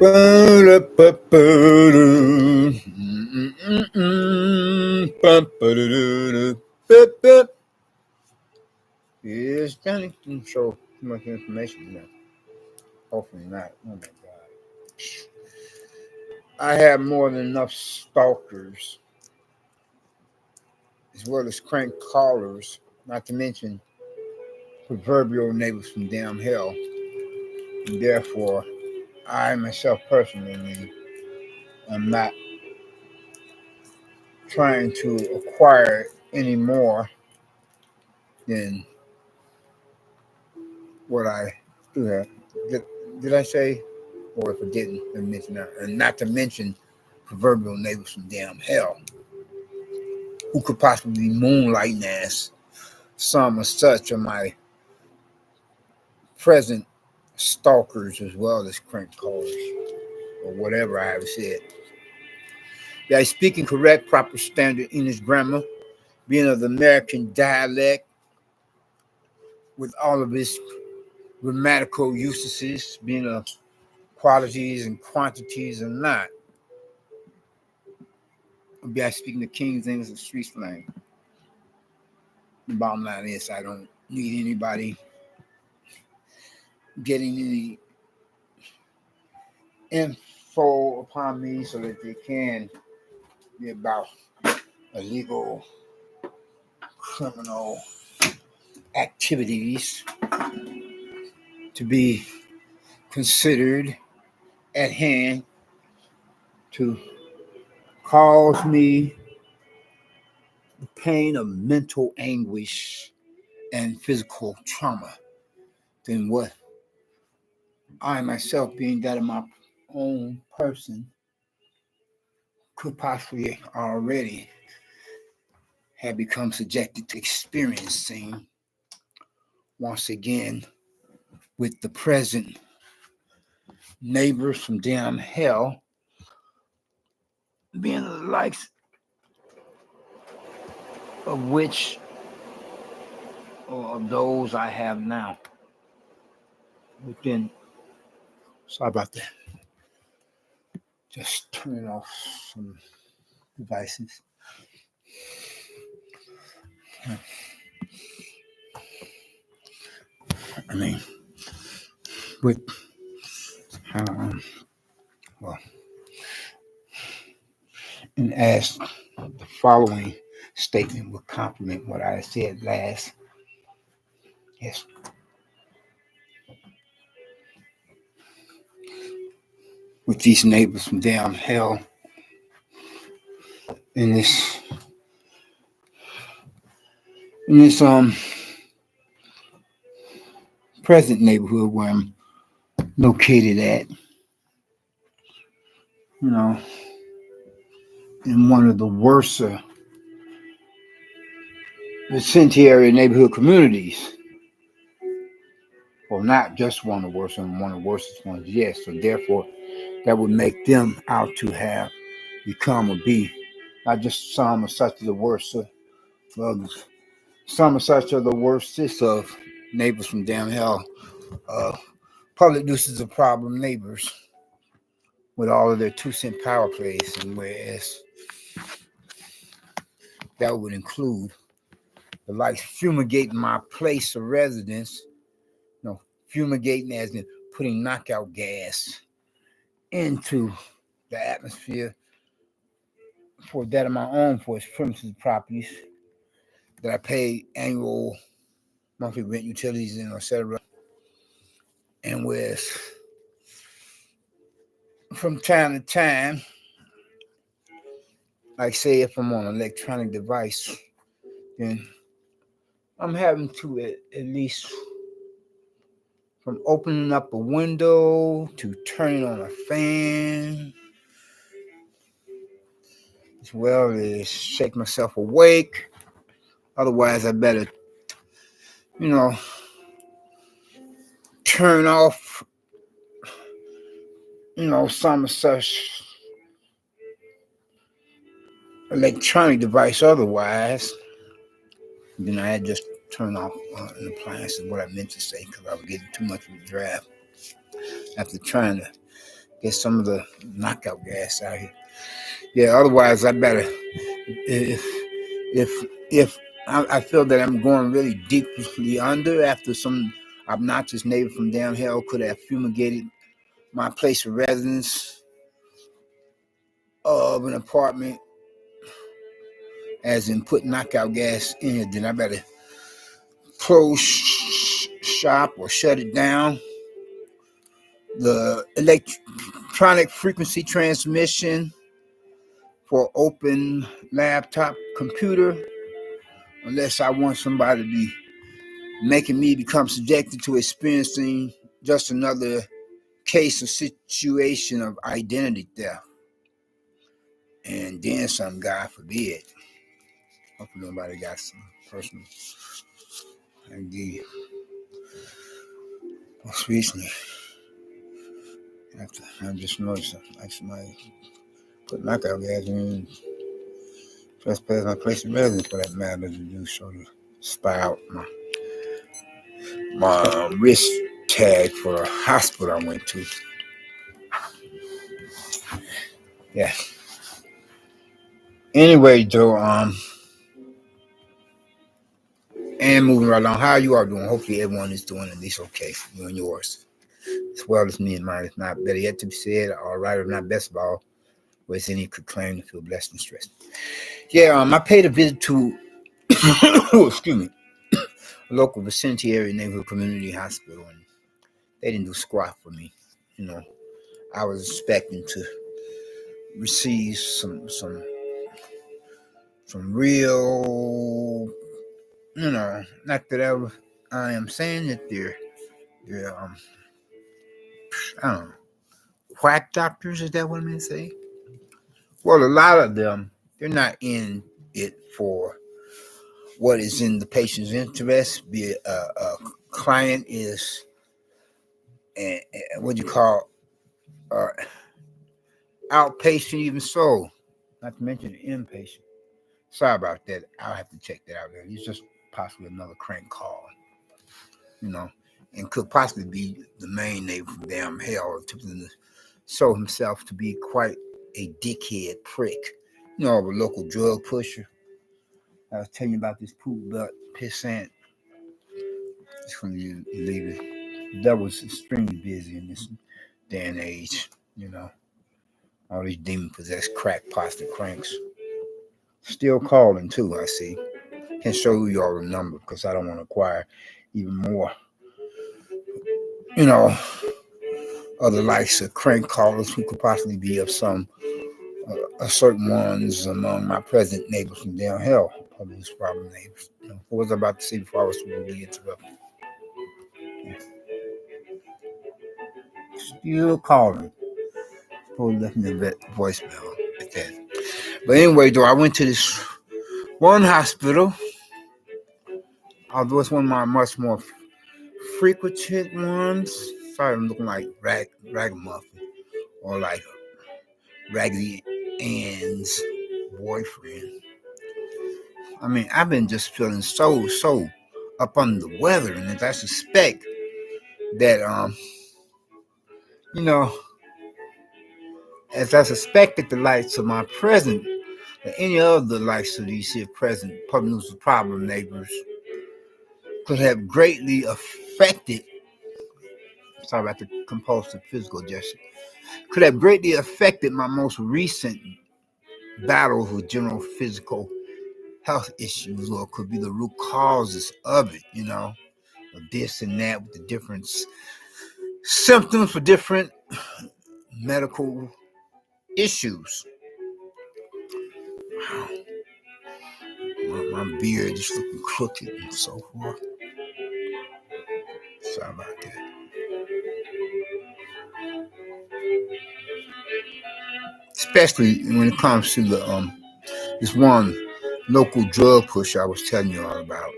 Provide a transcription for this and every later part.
Yes, Johnny can show too much information now. Hopefully not. Oh my God. I have more than enough stalkers, as well as crank callers, not to mention proverbial neighbors from damn hell. And therefore, I myself personally am not trying to acquire any more than what I do have. Did, did I say? Or if I didn't, I mention that. And not to mention proverbial neighbors from damn hell who could possibly be moonlighting as some or such of my present stalkers as well as crank callers or whatever I have said. That is speaking correct, proper standard English grammar, being of the American dialect with all of its grammatical usages, being of qualities and quantities and not. Be I speaking the King's English and street slang. The bottom line is I don't need anybody getting any info upon me so that they can be about illegal criminal activities to be considered at hand to cause me the pain of mental anguish and physical trauma than what I myself, being that of my own person, could possibly already have become subjected to experiencing once again with the present neighbors from damn hell being the likes of which or of those I have now within. Sorry about that. Just turning off some devices. I mean, with well, and as the following statement will complement what I said last. Yes, with these neighbors from damn hell in this present neighborhood where I'm located at, you know, in one of the worst vicinity neighborhood communities. Well, not just one of the worst, and one of the worst ones, yes. So therefore, that would make them out to have become or be not just some or such of the worst of some or such of the worstest of neighbors from damn hell. Public nuisance of problem neighbors with all of their 2 cent power plays, and whereas that would include the likes fumigating my place of residence, fumigating as in putting knockout gas into the atmosphere for that of my own for its premises properties that I pay annual monthly rent, utilities, and etc. And with from time to time, like say if I'm on an electronic device, then I'm having to at least from opening up a window to turning on a fan, as well as shake myself awake. Otherwise, I better, turn off, some such electronic device. Otherwise, then I had just turn off an appliance is what I meant to say because I was getting too much of a draft after trying to get some of the knockout gas out here. Yeah, otherwise I better if if I feel that I'm going really deeply under after some obnoxious neighbor from down hell could have fumigated my place of residence of an apartment, as in put knockout gas in it, then I better close shop or shut it down. The electronic frequency transmission for open laptop computer, unless I want somebody to be making me become subjected to experiencing just another case or situation of identity theft. And then some, God forbid. Hopefully nobody got some personal ID. Most recently, I just noticed something like somebody put knockout gas in, trespass my place of residence for that matter to do so to spy out my wrist tag for a hospital I went to. Yeah. Anyway, Joe, and moving right along, how you all doing? Hopefully everyone is doing at least okay, you and yours, as well as me and mine. If not, better yet to be said, all right, or not best of all, whereas any could claim to feel blessed and stressed. Yeah, I paid a visit to, excuse me, a local vicinity area neighborhood community hospital, and they didn't do squat for me. You know, I was expecting to receive some real, not that I am saying that they're I don't know, quack doctors, is that what I'm going to say? Well, a lot of them, they're not in it for what is in the patient's interest. Be it a client is, what do you call, outpatient, even so, not to mention inpatient. Sorry about that. I'll have to check that out. It's just possibly another crank call, and could possibly be the main neighbor from damn hell, attempting to show himself to be quite a dickhead prick. A local drug pusher. I was telling you about this poop butt pissant. Just when you leave it. The devil's extremely busy in this day and age. All these demon-possessed crackpots and cranks. Still calling too, I see. Can show you all the number because I don't want to acquire even more, other likes of crank callers who could possibly be of some certain ones among my present neighbors from down hell, probably these problem neighbors. What was I about to say before I was really interrupted? Yeah. Still calling. Probably left me a voicemail at that. But anyway, though, I went to this one hospital, although it's one of my much more frequented ones. Sorry, I'm looking like ragamuffin or like Raggedy Ann's boyfriend. I mean, I've been just feeling so up under the weather, and I suspect that as I suspected the lights of my present or any other lights of these here present public problem neighbors could have greatly affected. Sorry about the compulsive physical gesture. Could have greatly affected my most recent battles with general physical health issues, or could be the root causes of it, of this and that, with the different symptoms for different medical issues. My beard is looking crooked and so forth. Sorry about that. Especially when it comes to the this one local drug pusher I was telling you all about.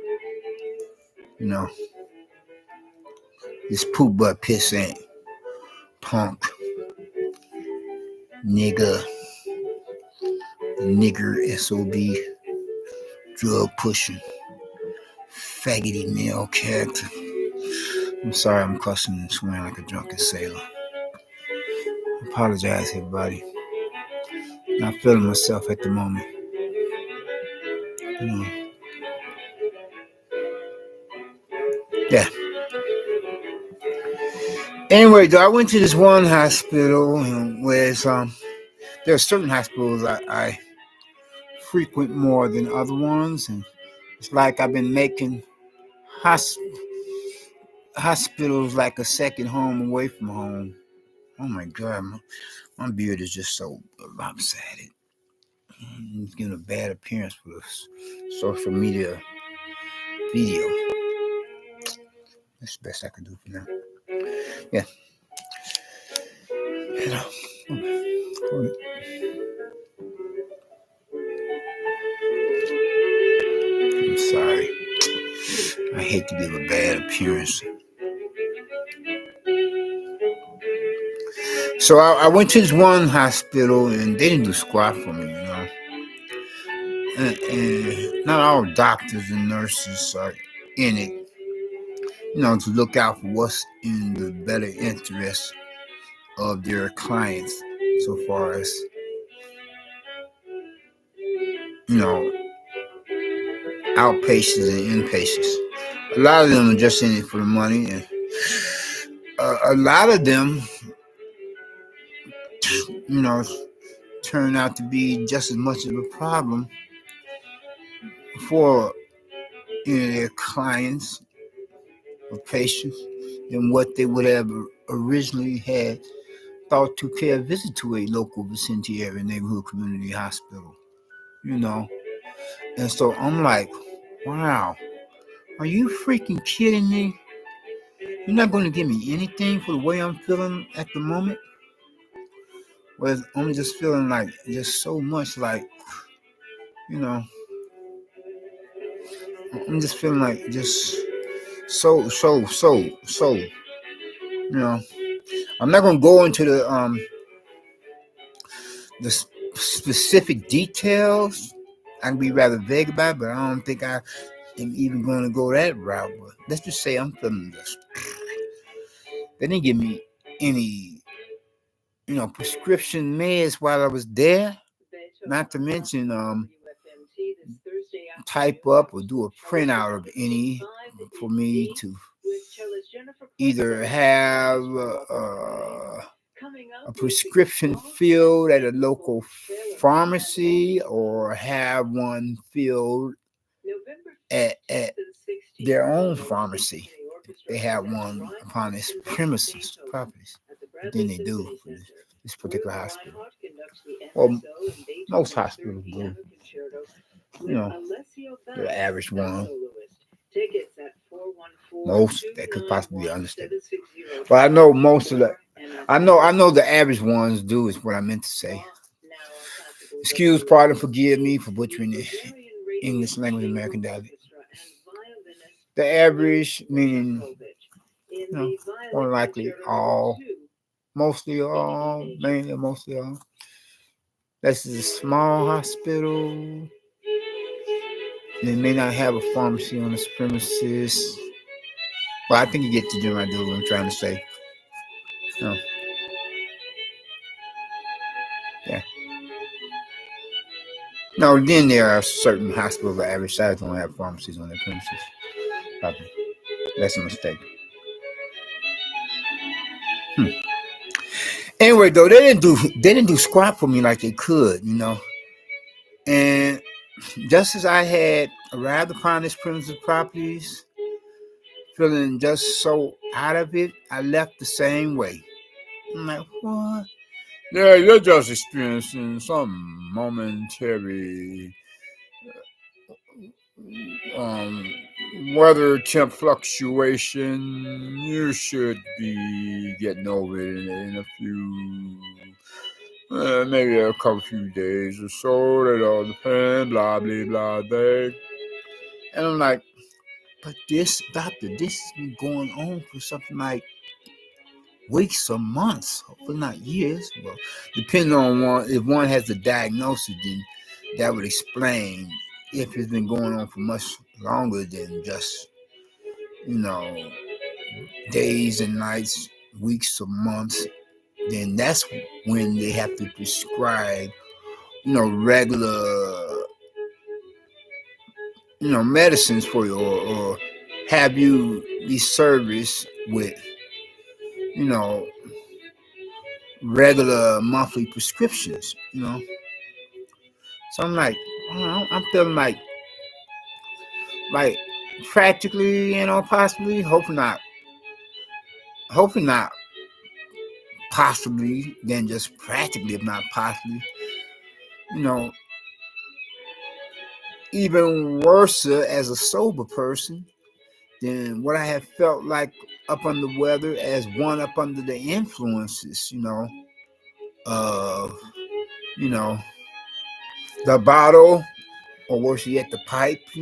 This poop butt pissant punk nigger SOB drug pushing faggoty male character. I'm sorry I'm cussing and swearing like a drunken sailor. Apologize, everybody. Not feeling myself at the moment. Yeah. Anyway, though, I went to this one hospital where there are certain hospitals I frequent more than other ones, and it's like I've been making hospitals like a second home away from home. Oh my God, my beard is just so lopsided. It's giving a bad appearance for this social media video. That's the best I can do for now. Yeah. I'm sorry. I hate to give a bad appearance. So I went to this one hospital and they didn't do squat for me, And not all doctors and nurses are in it, to look out for what's in the better interest of their clients, so far as, outpatients and inpatients. A lot of them are just in it for the money, and a lot of them, turn out to be just as much of a problem for their clients or patients than what they would have originally had thought to pay a visit to a local vicinity area neighborhood community hospital, And so I'm like, wow, are you freaking kidding me? You're not going to give me anything for the way I'm feeling at the moment? Well, I'm just feeling like just so much like, I'm just feeling like just so. I'm not going to go into the specific details. I can be rather vague about it, but I don't think I am even going to go that route. But let's just say I'm feeling this. They didn't give me any, prescription meds while I was there. Not to mention, type up or do a printout of any for me to either have a prescription filled at a local pharmacy or have one filled at their own pharmacy. They have one upon its premises properties. But then they do for this particular hospital. Well, most hospitals do. The average one. Most that could possibly be understated. But I know most of the I know the average ones do is what I meant to say. Excuse, pardon, forgive me for butchering the English language American dialect. The average meaning, more likely all, mostly all, mainly mostly all. This is a small hospital. They may not have a pharmacy on its premises. Well, I think you get to do what I'm trying to say. No. Yeah. No, then there are certain hospitals of average size don't have pharmacies on their premises. Probably. That's a mistake. Anyway, though, they didn't do squat for me like they could, And just as I had arrived upon this premises properties, feeling just so out of it, I left the same way. I'm like, what? Yeah, you're just experiencing some momentary weather temp fluctuation. You should be getting over it in a few, maybe a few days or so. That all depends. Blah blah blah. Day. And I'm like, but this doctor, this has been going on for something like weeks or months, hopefully not years. Well, depending on if one has a diagnosis, then that would explain if it's been going on for much longer than just, days and nights, weeks or months. then that's when they have to prescribe, regular, medicines for you, or have you be serviced with, you know, regular monthly prescriptions. So I'm like, I'm feeling like practically, possibly, hoping not, possibly, then just practically, if not possibly, you know, even worse as a sober person than what I have felt like up under the weather as one up under the influences, of, you know, the bottle, or worse yet, the pipe. They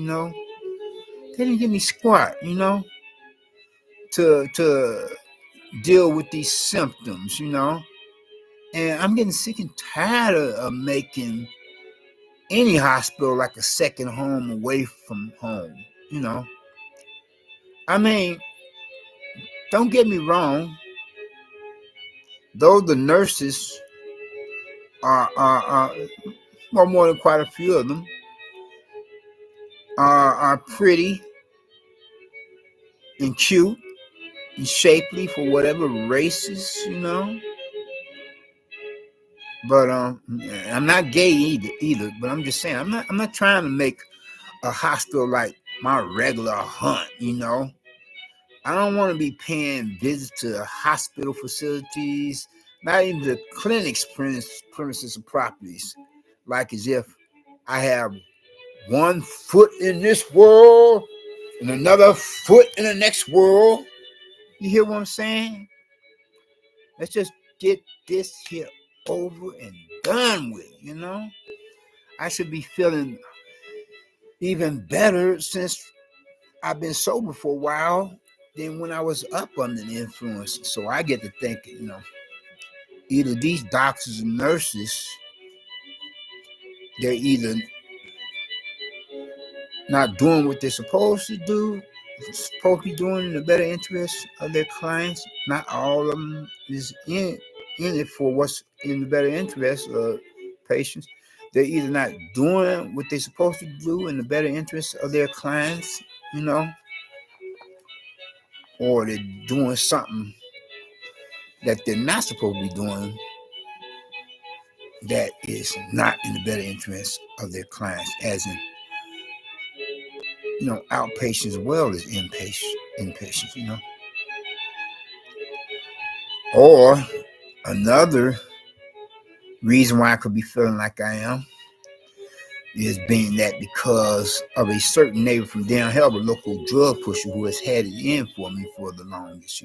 didn't give me squat, to deal with these symptoms. And I'm getting sick and tired of making any hospital like a second home away from home. I mean, don't get me wrong, though the nurses are well, more than quite a few of them are pretty and cute and shapely for whatever races. But I'm not gay either. But I'm just saying, I'm not trying to make a hospital like my regular hunt. I don't want to be paying visits to hospital facilities, not even the clinic's premises or properties, like as if I have one foot in this world and another foot in the next world. You hear what I'm saying? Let's just get this here over and done with. I should be feeling even better since I've been sober for a while than when I was up under the influence. So I get to thinking, either these doctors and nurses, they're either not doing what they're supposed to be doing in the better interest of their clients. Not all of them is in it for what's in the better interest of patients. They're either not doing what they're supposed to do in the better interest of their clients, or they're doing something that they're not supposed to be doing that is not in the better interest of their clients, as in, outpatients as well as inpatients. Or another reason why I could be feeling like I am is being that because of a certain neighbor from down here, a local drug pusher who has had it in for me for the longest.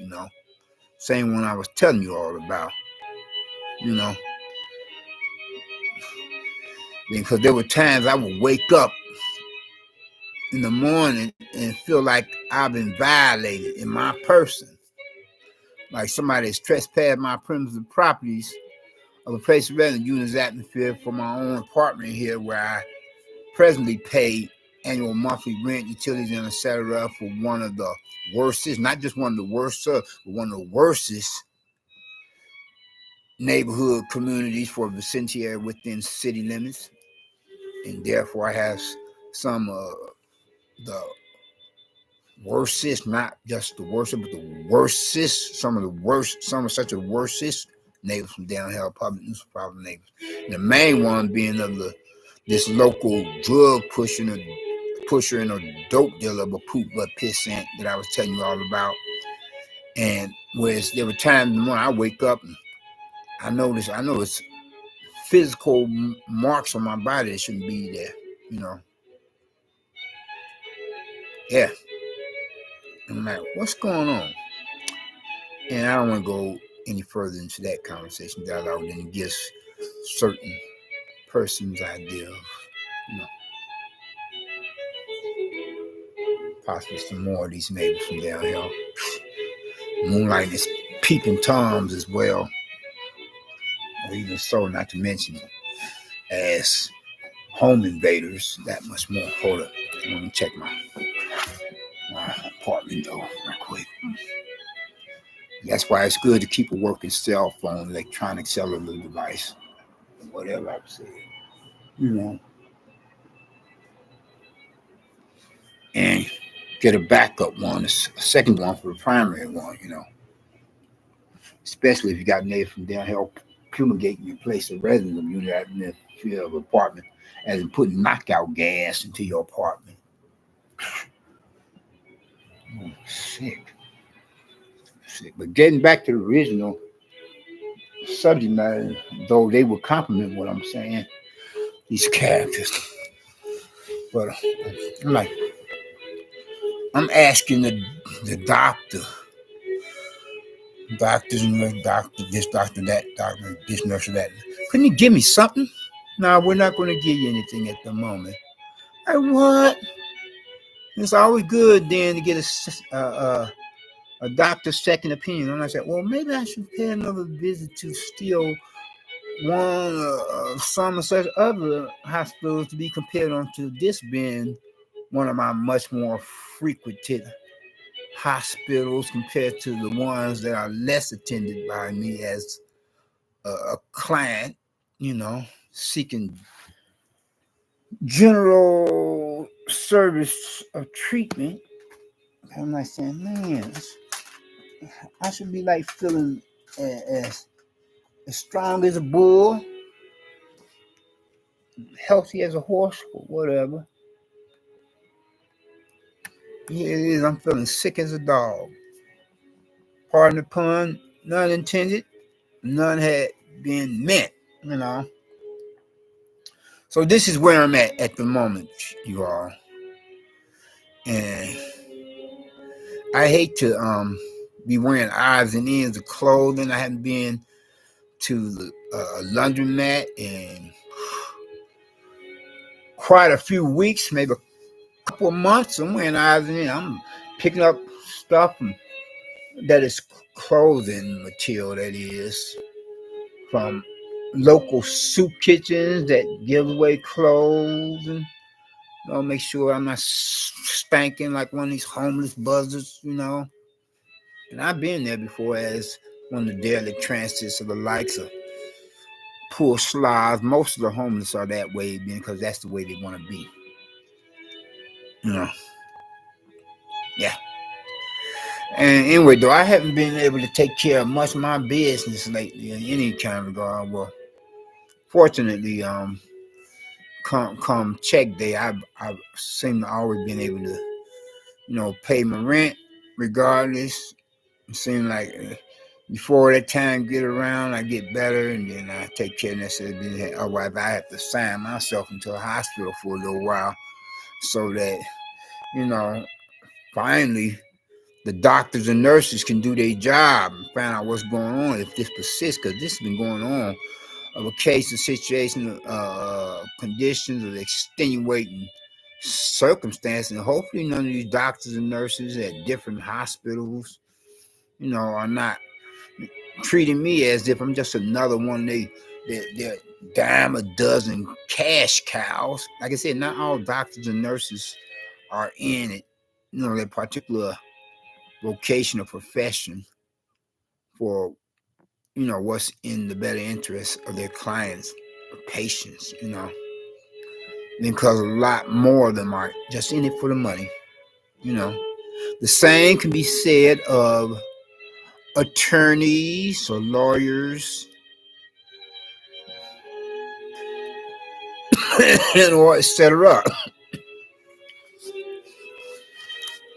Same one I was telling you all about, you know, because there were times I would wake up in the morning and feel like I've been violated in my person, like somebody has trespassed my premises and properties of a place of residence, using this atmosphere for my own apartment here, where I presently pay annual monthly rent, utilities, and etc. for one of the worstest, not just one of the worst, but one of the worstest neighborhood communities for vicinity area within city limits, and therefore I have some of the worstest, not just the worst, but the worstest, some of such a worstest neighbors from down here, public nuisance problem neighbors. And the main one being of this local drug pusher and a dope dealer of a poop but pissant that I was telling you all about. And whereas there were times in the morning I wake up and I notice physical marks on my body that shouldn't be there. Yeah. I'm like, what's going on? And I don't want to go any further into that conversation dialogue than it gives certain persons idea of, possibly some more of these neighbors from down here. Moonlight is peeping toms as well. Or even so, not to mention as home invaders, that much more. Hold up. Let me check my apartment door real quick. That's why it's good to keep a working cell phone, electronic cellular device, whatever I've said, you know, and get a backup one, a second one for the primary one, especially if you got native from down here fumigating your place of residence of unit in the field of apartment, as in putting knockout gas into your apartment. Oh, sick. Sick. But getting back to the original subject matter, though they would compliment what I'm saying, these characters. But I'm like, I'm asking the doctors and the doctor, this doctor, that doctor, this nurse, or that. Couldn't you give me something? No, we're not going to give you anything at the moment. Like, what? It's always good then to get a doctor's second opinion. And I said, well, maybe I should pay another visit to still one some such other hospitals to be compared on to this being one of my much more frequented hospitals compared to the ones that are less attended by me as a client, seeking general service of treatment. I'm like saying, man, I should be like feeling as strong as a bull, healthy as a horse, or whatever. Here it is, I'm feeling sick as a dog. Pardon the pun, none intended, none had been meant, you know. So this is where I'm at the moment, you all. And I hate to be wearing odds and ends of clothing. I haven't been to the laundromat in quite a few weeks, maybe a couple of months. I'm wearing odds and ends. I'm picking up stuff that is clothing material, that is, from local soup kitchens that give away clothes, and make sure I'm not spanking like one of these homeless buzzards, And I've been there before as one of the derelict transits of the likes of poor slobs. Most of the homeless are that way because that's the way they want to be. Yeah. And anyway, though, I haven't been able to take care of much of my business lately in any kind of regard. Well, fortunately, come check day, I've seem to always been able to, pay my rent regardless. It seems like before that time get around, I get better, and then I take care of that. Otherwise, I have to sign myself into a hospital for a little while, so that finally the doctors and nurses can do their job and find out what's going on if this persists, because this has been going on of a case, a situation, conditions, of extenuating circumstances, and hopefully none of these doctors and nurses at different hospitals, are not treating me as if I'm just another one of their dime a dozen cash cows. Like I said, not all doctors and nurses are in it, their particular vocation or profession for, what's in the better interest of their clients or patients, because a lot more of them are just in it for the money, The same can be said of attorneys or lawyers, or etc.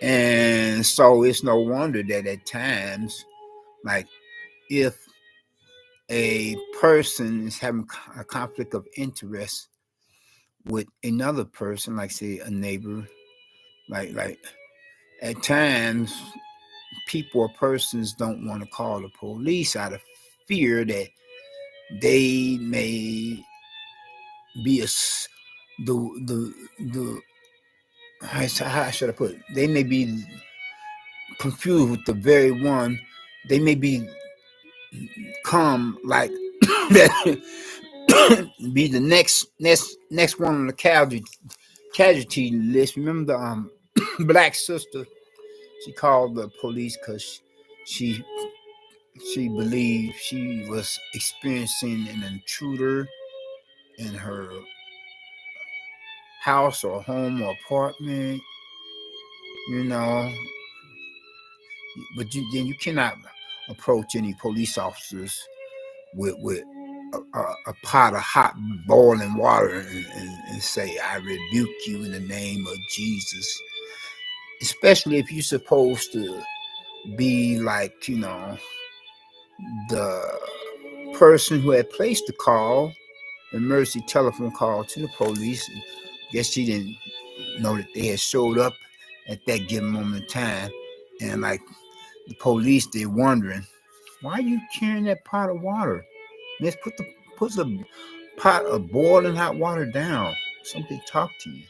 And so it's no wonder that at times, like if a person is having a conflict of interest with another person, like say a neighbor, like at times people or persons don't want to call the police out of fear that they may be the how should I put it? They may be confused with the very one. They may be come like that be the next one on the casualty list. Remember the black sister? She called the police because she she believed she was experiencing an intruder in her house or home or apartment, you know. But then you cannot approach any police officers with a pot of hot boiling water and say, "I rebuke you in the name of Jesus." Especially if you're supposed to be like, the person who had placed the call, emergency telephone call to the police. Guess she didn't know that they had showed up at that given moment in time. And like the police, they're wondering, why are you carrying that pot of water? Let's put the pot of boiling hot water down. Somebody talk to you.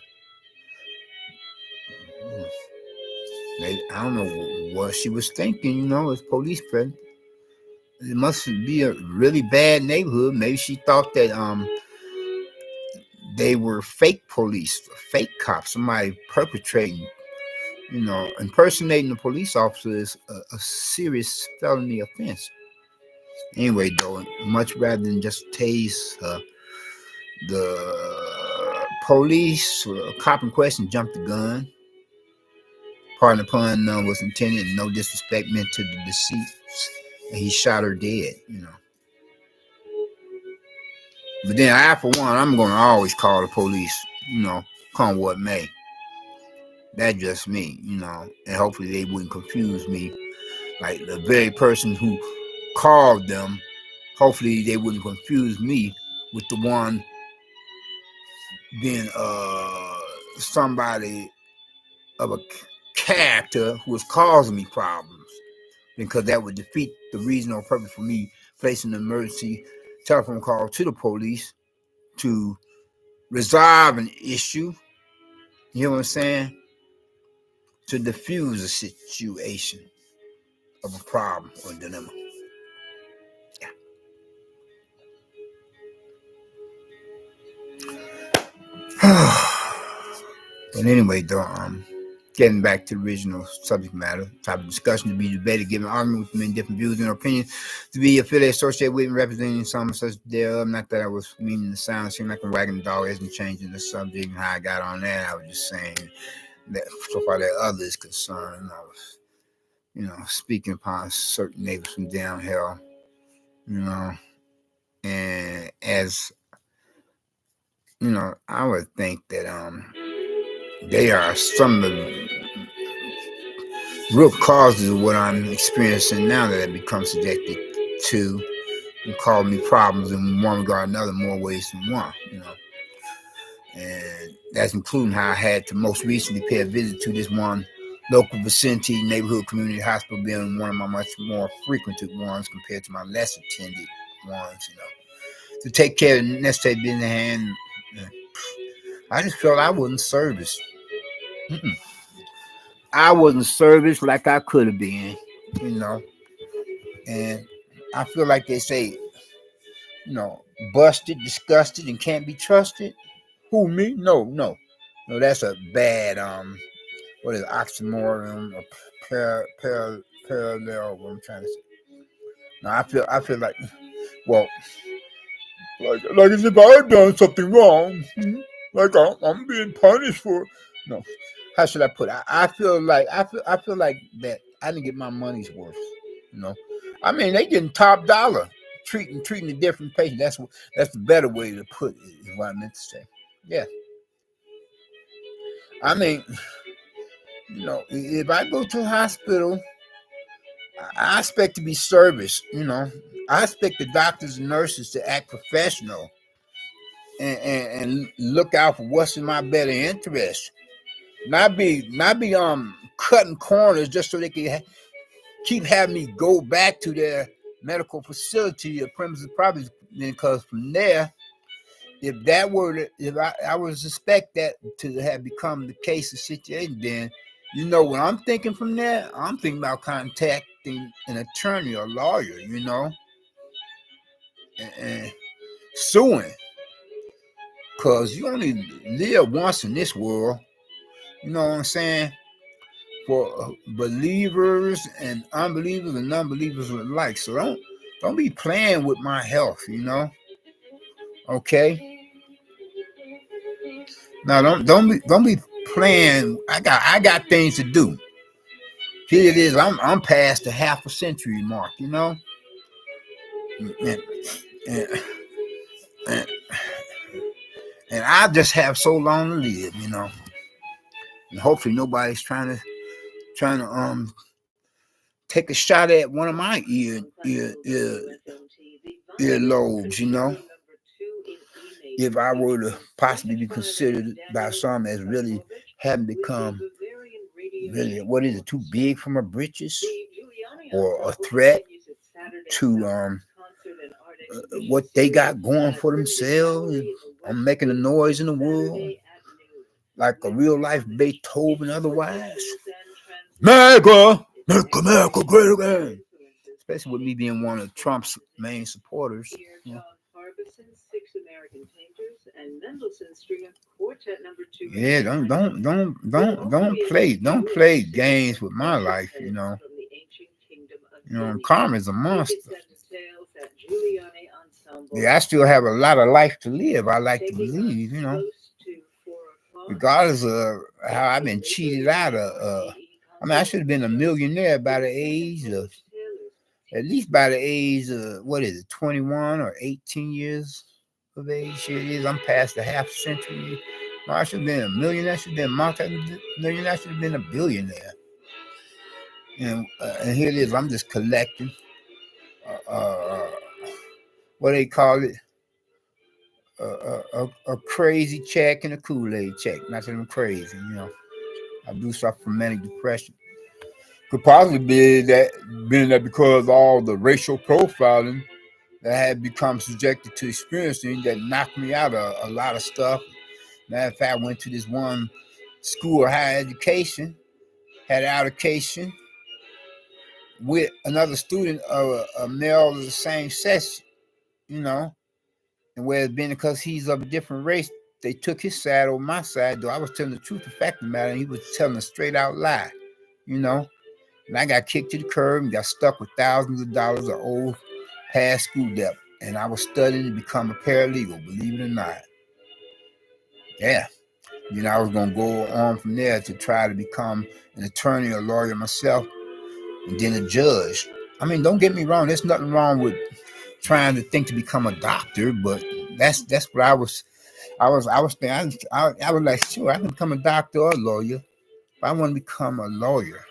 Maybe, I don't know what she was thinking, as police present. It must be a really bad neighborhood. Maybe she thought that they were fake police, fake cops, somebody perpetrating, impersonating a police officer is a serious felony offense. Anyway, though, much rather than just tase the police, cop in question jumped the gun. Pardon the pun, none was intended, and no disrespect meant to the deceased. And he shot her dead. But then I, for one, I'm going to always call the police, come what may. That's just me, and hopefully they wouldn't confuse me. Like the very person who called them, hopefully they wouldn't confuse me with the one being somebody of a character who is causing me problems, because that would defeat the reason or purpose for me placing an emergency telephone call to the police to resolve an issue. You know what I'm saying? To diffuse a situation of a problem or dilemma. Yeah. But anyway, though, getting back to the original subject matter, type of discussion to be debated, given argument with many different views and opinions, to be affiliated, associated with, and representing some such thereof. Not that I was meaning to sound seem like a wagging dog isn't changing the subject and how I got on that. I was just saying that so far that others is concerned, I was, speaking upon certain neighbors from down here, and as I would think that they are some of the real causes of what I'm experiencing now that I've become subjected to and cause me problems in one regard or another, more ways than one. And that's including how I had to most recently pay a visit to this one local vicinity neighborhood community hospital, being one of my much more frequented ones compared to my less attended ones, to take care of the necessary business at hand. I just felt I wasn't serviced. I wasn't serviced like I could have been, and I feel like they say, busted, disgusted, and can't be trusted. Who, me? No, that's a bad what is it, oxymoron or parallel? What I'm trying to say. No, I feel like, well, like as if I've done something wrong, like I'm being punished for. No, how should I put it? I feel like that I didn't get my money's worth. I mean, they getting top dollar, treating a different patient. That's the better way to put it. Is what I meant to say. Yeah. I mean, if I go to a hospital, I expect to be serviced. I expect the doctors and nurses to act professional and look out for what's in my better interest. Not be cutting corners just so they can keep having me go back to their medical facility or premises property, because from there, if I would suspect that to have become the case of situation, then what I'm thinking from there, I'm thinking about contacting an attorney or lawyer, and suing, because you only live once in this world. You know what I'm saying? for believers and unbelievers and non-believers alike. So don't be playing with my health, Okay. Now don't be playing. I got things to do. Here it is. I'm past the half a century mark, and, and, and, and I just have so long to live, and hopefully nobody's trying to take a shot at one of my earlobes, if I were to possibly be considered by some as really having become really, what is it, too big for my britches, or a threat to what they got going for themselves. I'm making a noise in the world like a real life Beethoven otherwise. America, America, great again. Especially with me being one of Trump's main supporters. Yeah, don't play games with my life, Karma's a monster. Yeah, I still have a lot of life to live. I like to believe, regardless of how I've been cheated out of. I should have been a millionaire by the age of, at least by the age of, 21 or 18 years of age. Here it is. I'm past the half century. No, I should have been a millionaire. I should have been a multi-millionaire. I should have been a billionaire. And here it is. I'm just collecting. What they call it? A crazy check and a Kool-Aid check. Not that I'm crazy, I do suffer from manic depression. Could possibly be that because of all the racial profiling that I had become subjected to experiencing that knocked me out of a lot of stuff. Matter of fact, I went to this one school of higher education, had an allocation with another student of a male of the same sex, and where it's been because he's of a different race, they took his side over my side, though I was telling the truth, the fact of the matter, and he was telling a straight out lie, And I got kicked to the curb and got stuck with thousands of dollars of old past school debt. And I was studying to become a paralegal, believe it or not. Yeah. I was going to go on from there to try to become an attorney or lawyer myself, and then a judge. Don't get me wrong. There's nothing wrong with trying to think to become a doctor, but that's what I was thinking. I was like, sure, I can become a doctor or a lawyer, but I want to become a lawyer,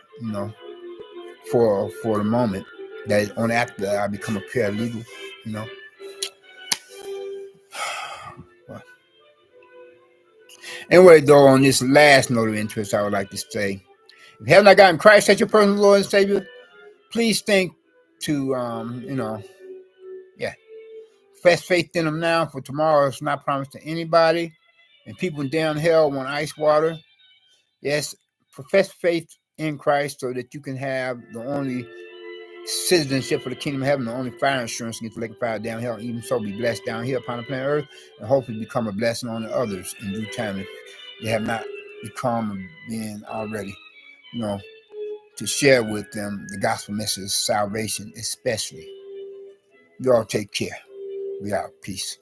for the moment. That on after I become a paralegal, Well, anyway, though, on this last note of interest, I would like to say, if you have not gotten Christ as your personal Lord and Savior, please think to, profess faith in Him now, for tomorrow is not promised to anybody, and people down hell want ice water. Yes, profess faith in Christ so that you can have the only citizenship for the kingdom of heaven, the only fire insurance against the lake of fire down hell, and even so be blessed down here upon the planet earth, and hopefully become a blessing on the others in due time if they have not become being already, to share with them the gospel message of salvation, especially. You all take care. We out. Peace.